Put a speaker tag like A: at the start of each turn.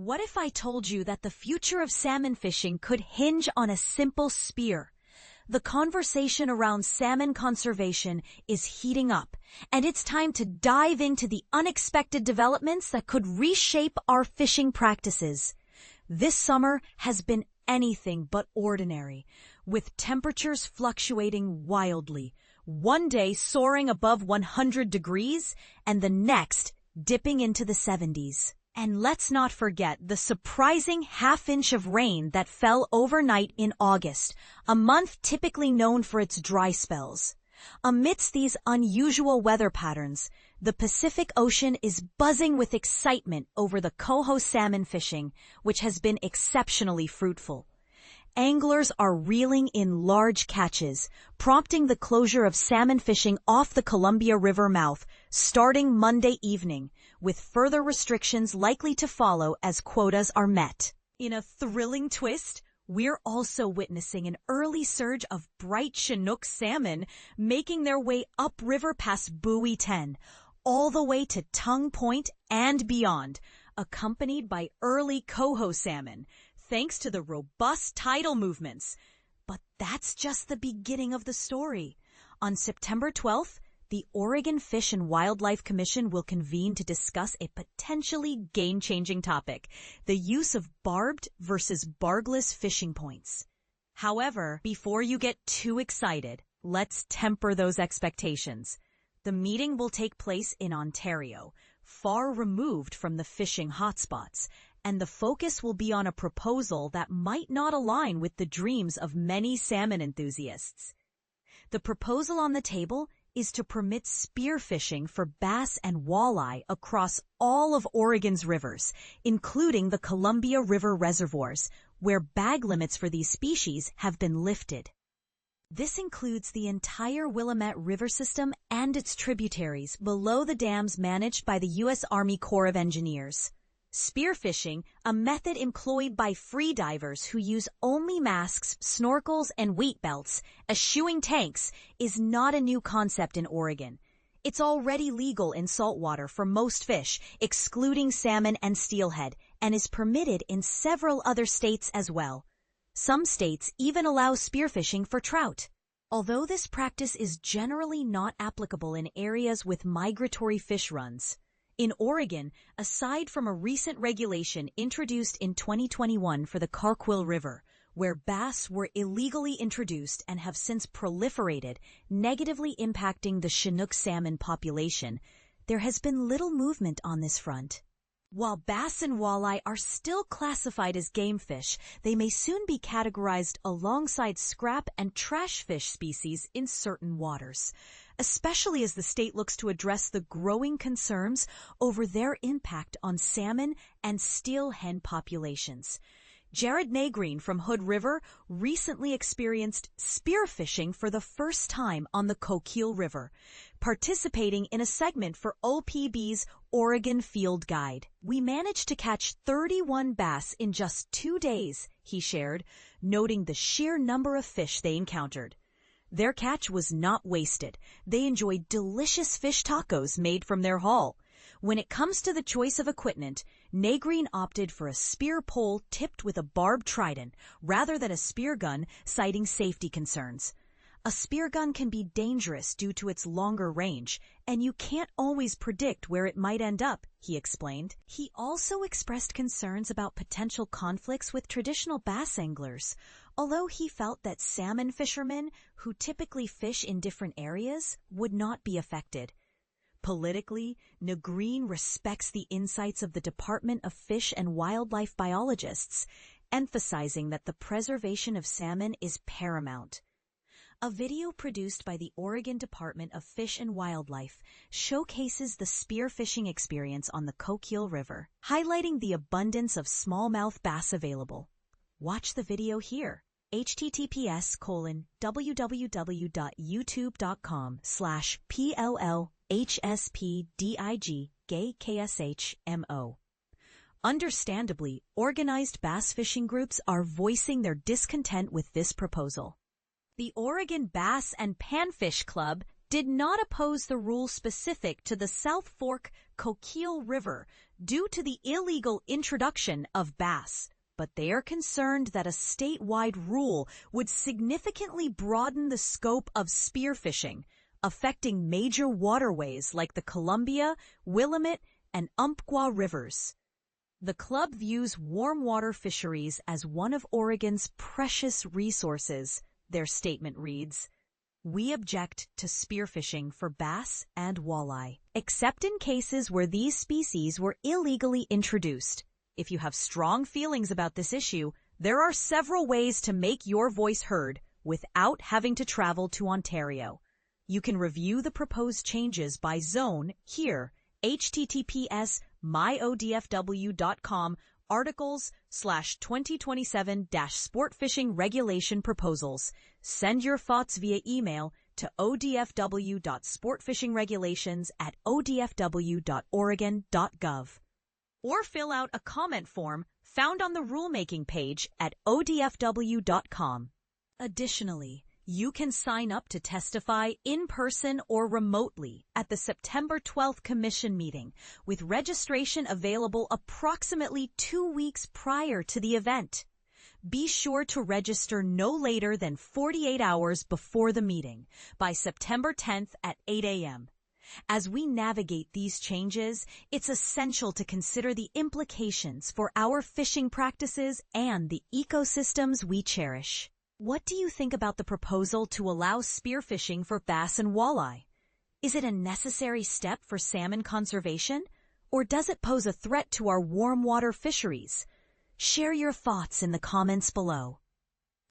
A: What if I told you that the future of salmon fishing could hinge on a simple spear? The conversation around salmon conservation is heating up, and it's time to dive into the unexpected developments that could reshape our fishing practices. This summer has been anything but ordinary, with temperatures fluctuating wildly, one day soaring above 100 degrees and the next dipping into the 70s. And let's not forget the surprising half-inch of rain that fell overnight in August, a month typically known for its dry spells. Amidst these unusual weather patterns, the Pacific Ocean is buzzing with excitement over the coho salmon fishing, which has been exceptionally fruitful. Anglers are reeling in large catches, prompting the closure of salmon fishing off the Columbia River mouth starting Monday evening, with further restrictions likely to follow as quotas are met. In a thrilling twist, we're also witnessing an early surge of bright Chinook salmon making their way upriver past Buoy 10, all the way to Tongue Point and beyond, accompanied by early coho salmon, thanks to the robust tidal movements. But that's just the beginning of the story. On September 12th, the Oregon Fish and Wildlife Commission will convene to discuss a potentially game-changing topic, the use of barbed versus barbless fishing points. However, before you get too excited, let's temper those expectations. The meeting will take place in Ontario, far removed from the fishing hotspots, and the focus will be on a proposal that might not align with the dreams of many salmon enthusiasts. The proposal on the table is to permit spearfishing for bass and walleye across all of Oregon's rivers, including the Columbia River reservoirs, where bag limits for these species have been lifted. This includes the entire Willamette River system and its tributaries below the dams managed by the U.S. Army Corps of Engineers. Spearfishing, a method employed by freedivers who use only masks, snorkels, and weight belts, eschewing tanks, is not a new concept in Oregon. It's already legal in saltwater for most fish, excluding salmon and steelhead, and is permitted in several other states as well. Some states even allow spearfishing for trout. Although this practice is generally not applicable in areas with migratory fish runs, in Oregon, aside from a recent regulation introduced in 2021 for the Carquil River, where bass were illegally introduced and have since proliferated, negatively impacting the Chinook salmon population, there has been little movement on this front. While bass and walleye are still classified as game fish, they may soon be categorized alongside scrap and trash fish species in certain waters, especially as the state looks to address the growing concerns over their impact on salmon and steelhead populations. Jared Nagreen from Hood River recently experienced spearfishing for the first time on the Coquille River, participating in a segment for OPB's Oregon Field Guide. "We managed to catch 31 bass in just 2 days," he shared, noting the sheer number of fish they encountered. Their catch was not wasted. They enjoyed delicious fish tacos made from their haul. When it comes to the choice of equipment, Nagreen opted for a spear pole tipped with a barbed trident rather than a spear gun, citing safety concerns. A spear gun can be dangerous due to its longer range, and you can't always predict where it might end up, he explained. He also expressed concerns about potential conflicts with traditional bass anglers, although he felt that salmon fishermen, who typically fish in different areas, would not be affected. Politically, Nagreen respects the insights of the Department of Fish and Wildlife biologists, emphasizing that the preservation of salmon is paramount. A video produced by the Oregon Department of Fish and Wildlife showcases the spearfishing experience on the Coquille River, highlighting the abundance of smallmouth bass available. Watch the video here. https://PLLHSPDIG-KSHMO. Understandably, organized bass fishing groups are voicing their discontent with this proposal. The Oregon Bass and Panfish Club did not oppose the rule specific to the South Fork Coquille River, due to the illegal introduction of bass, but they are concerned that a statewide rule would significantly broaden the scope of spearfishing, affecting major waterways like the Columbia, Willamette, and Umpqua rivers. The club views warm water fisheries as one of Oregon's precious resources, their statement reads. We object to spearfishing for bass and walleye, except in cases where these species were illegally introduced. If you have strong feelings about this issue, there are several ways to make your voice heard without having to travel to Ontario. You can review the proposed changes by zone here, https://myodfw.com articles/2027-sportfishing regulation proposals. Send your thoughts via email to odfw.sportfishingregulations@odfw.oregon.gov. Or fill out a comment form found on the rulemaking page at odfw.com. Additionally, you can sign up to testify in person or remotely at the September 12th Commission meeting, with registration available approximately 2 weeks prior to the event. Be sure to register no later than 48 hours before the meeting, by September 10th at 8 a.m. As we navigate these changes, it's essential to consider the implications for our fishing practices and the ecosystems we cherish. What do you think about the proposal to allow spearfishing for bass and walleye? Is it a necessary step for salmon conservation, or does it pose a threat to our warm water fisheries? Share your thoughts in the comments below.